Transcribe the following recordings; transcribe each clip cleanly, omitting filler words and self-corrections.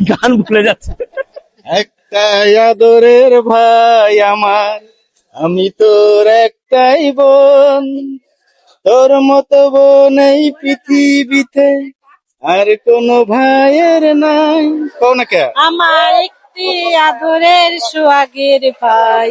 গান ভুলে যাচ্ছে। একটা আদরের ভাই আমার, আমি তোর একটাই বোন, তোর মতো বোন এই পৃথিবীতে আর কোনো ভাইয়ের নাই। কও না কে আমার একটি আদরের সোহাগের ভাই।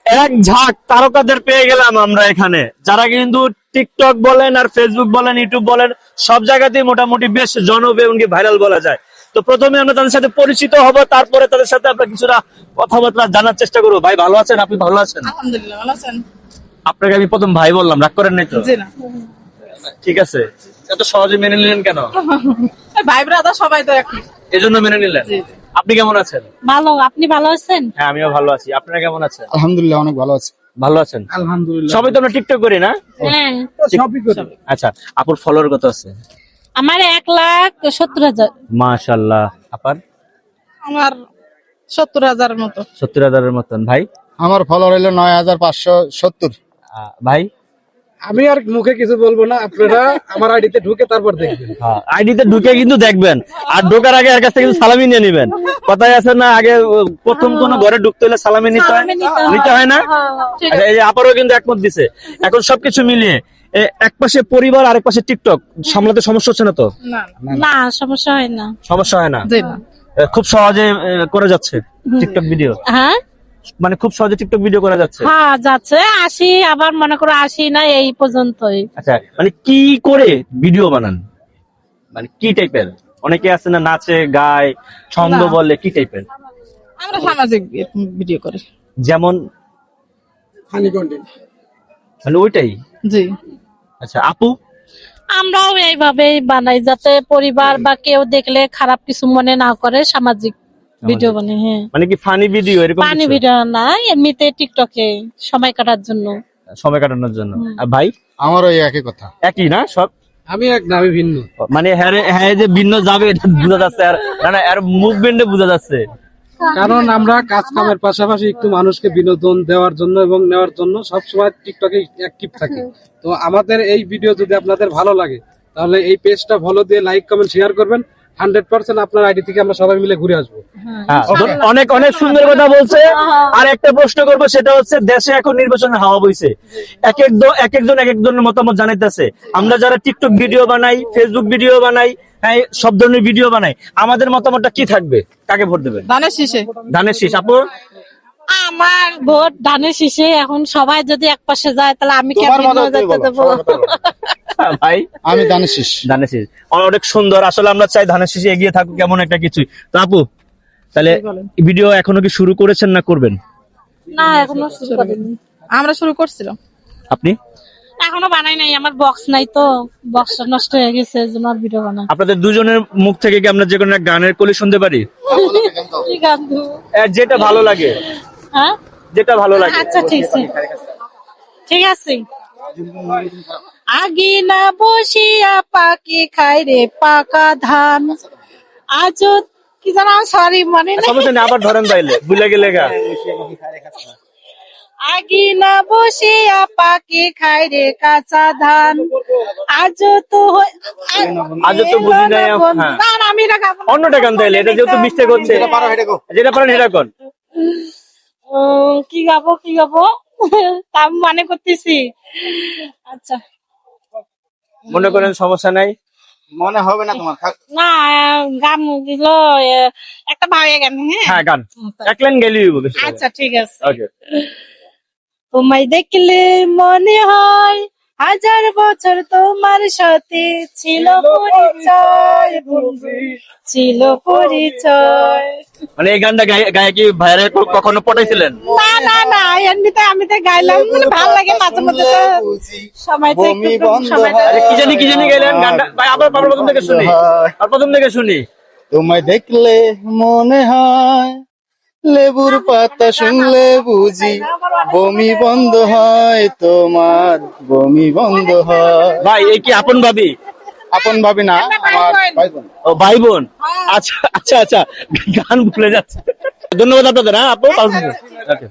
এক ঝাঁক তারকাদের পেয়ে গেলাম আমরা এখানে, যারা কিন্তু টিকটক বলেন আর ফেসবুক বলেন ইউটিউব বলেন সব জায়গাতেই মোটামুটি বেশ জনপ্রিয় এমনকি ভাইরাল বলা যায়। তো প্রথমে আমরা তাদের সাথে পরিচিত হব, তারপরে তাদের সাথে আমরা কিছুটা কথাবার্তা জানার চেষ্টা করবো। ভাই ভালো আছেন? আপনি ভালো আছেন? আলহামদুলিল্লাহ, ভালো আছেন? আপনাকে আমি প্রথম ভাই বললাম, রাগ করেন নাই তো? জি না। ঠিক আছে, এত সহজে মেনে নিলেন কেন? ভাই ব্রাদার সবাই তো একই। এজন্য মেনে নিলেন। আপনি কেমন আছেন? ভালো, আপনি ভালো আছেন? হ্যাঁ, আমিও ভালো আছি। আপনারা কেমন আছেন? আলহামদুলিল্লাহ, অনেক ভালো আছে। ভালো আছেন? আলহামদুলিল্লাহ। সবাই তো আমরা টিকটক করি না? হ্যাঁ, সবই করি। আচ্ছা, আপুর ফলোয়ার কত আছে? আমার 1,70,000। মাশাআল্লাহ। আপার? আমার 70,000 এর মতো। 70,000-এর মতন। ভাই? আমার ফলোয়ার হলো 9,570। ভাই? আমি আর মুখে কিছু বলবো না, আপনারা আমার আইডিতে ঢুকে তারপর দেখবেন। আইডিতে ঢুকে কিন্তু দেখবেন, আর ঢোকার আগে এর কাছ থেকে কিন্তু সালামি নিয়ে নিবেন। কথাই আছে না, আগে প্রথম কোন ঘরে ঢুকতে হলে সালামি নিতে হয়, নিতে হয় না? আচ্ছা, এই যে আপারও কিন্তু একমত দিছে। এখন সবকিছু মিলিয়ে এক পাশে পরিবার আর এক পাশে টিকটক সামলাতে সমস্যা হচ্ছে না তো? না, সমস্যা হয় না। সমস্যা হয় না? জি না। খুব সহজে করে যাচ্ছে টিকটক ভিডিও, হ্যাঁ মানে খুব সহজে টিকটক ভিডিও করা যাচ্ছে। হ্যাঁ, যাচ্ছে। আসি, আবার মনে করো আসি না, এই পর্যন্তই। আচ্ছা, মানে কি করে ভিডিও বানান, মানে কি টাইপের? অনেকে আছে না নাচে গায় ছন্দ না। বলে, কি টাইপের? আমরা সামাজিক ভিডিও করি। যেমন ফানি কন্টেন্ট। মানে ওইটাই? জি, আচ্ছা, আপু? আমরাও এইভাবেই বানাই, যাতে পরিবার বা কেউ দেখলে খারাপ কিছু মনে না করে। সামাজিক ভিডিও বানাই। হ্যাঁ, মানে কি ফানি ভিডিও এরকম পানি কিছু? ভিডিও না, এমনিতে টিকটকে সময় কাটার জন্য। সময় কাটানোর জন্য। আর ভাই? আমার ওই একই কথা। একই না সব? আমি এক না, আমি ভিন্ন। মানে হ্যাঁ যে ভিন্ন যাবে এটা বোঝা যাচ্ছে, আর না না এর মুভমেন্টে বোঝা যাচ্ছে। কারণ আমরা কাজ কামের পাশাপাশি একটু মানুষকে বিনোদন দেওয়ার জন্য এবং নেওয়ার জন্য সবসময় টিকটকে অ্যাক্টিভ থাকি। তো আমাদের এই ভিডিও যদি আপনাদের ভালো লাগে তাহলে এই পেজটা ফলো দিয়ে লাইক কমেন্ট শেয়ার করবেন। 100% আপনার আইডি থেকে আমরা সবাই মিলে ঘুরে আসবো। হ্যাঁ, অনেক অনেক সুন্দর কথা বলছে। আর একটা প্রশ্ন করবো, সেটা হচ্ছে দেশে এখন নির্বাচনের হাওয়া বইছে, এক একজন এক একজনের মতামত জানাইতেছে। আমরা যারা টিকটক ভিডিও বানাই, ফেসবুক ভিডিও বানাই, হ্যাঁ সব ধরনের ভিডিও বানাই, আমাদের মতামতটা কি থাকবে? কাকে ভোট দেবেন? ধানের শীষে। ধানের শীষ। আপু? আমার ভোট ধানের শীষে। এখন সবাই যদি এক পাশে যায় তাহলে আমি কি তোমার ভিন্ন মতামত তুমি যেতে বলো, দেবো? সবার কথা বলো। ভাই? আমি ধানের শীষ। ধানের শীষ অনেক সুন্দর। আসলে আমরা চাই ধানের শীষে এগিয়ে থাকুক কেমন একটা কিছু। তো আপু, তাহলে ভিডিও এখনো কি শুরু করেছেন না করবেন? না, এখনো শুরু করিনি। আমরা শুরু করছিলাম, আপনি? এখনো বানাই নাই। আমার বক্স নাই তো, বক্সটা নষ্ট হয়ে গেছে, এজন্য আর ভিডিও বানাই। আপনাদের দুজনের মুখ থেকে কি আমরা যে কোনো একটা গানের কলি শুনতে পারি? কি গান দেবো? যেটা ভালো লাগে, হ্যাঁ, যেটা ভালো লাগে। আচ্ছা ঠিক আছে, ঠিক আছে। আগে না বসিয়া পাকি খাই রে পাকা ধান, আজও কি জানো, সরি মনে নেই। সমস্যা নেই, আবার ধরেন তাইলে, ভুলে গেলে গা। আগে না বসিয়া পাকি খাই রে কাঁচা ধান, আজও তো আজও তো বুঝি নাই। হ্যাঁ, আমি না গাবো না। অন্যটা গান তাইলে, এটা যেহেতু মিস্টেক হচ্ছে। যেটা পারেন সেটা কর। কি গাবো কি গাবো তা আমি মনে করতেছি। আচ্ছা, মনে করেন, সমস্যা নাই। মনে হবে না তোমার? না, গান দিল একটা ভাবে গান। হ্যাঁ, হ্যাঁ, গান এক লাইন গেলেই হবে। আচ্ছা ঠিক আছে। ওকে। তোমায় দেখলে মনে হয় হাজার বছর তোমার সাথে ছিল পরিচয়, বন্ধু ছিল পরিচয়। মানে এই গানটা গায়ে কি ভাইরে কখনো পটাইছিলেন? না না না, এমনিতে আমি তো গাইলাম, মানে ভালো লাগে মাঝে মধ্যে তো সময় তো বমি একটু বন্ধ সময় হয়। কি জানি গাইলেন গানটা ভাই? আবার প্রথম থেকে শুনি, আর প্রথম থেকে শুনি। তোমায় দেখলে মনে হয়, লেবুর পাতা শুনলে বুঝি বমি বন্ধ হয়, তোমার বমি বন্ধ হয়। ভাই এই কি আপন ভাবি? আপন ভাবি না, আমার ভাই বোন। ও ভাই বোন। আচ্ছা আচ্ছা আচ্ছা, গান ভুলে যাচ্ছে। ধন্যবাদ আপনাদের। হ্যাঁ আপু, ওকে।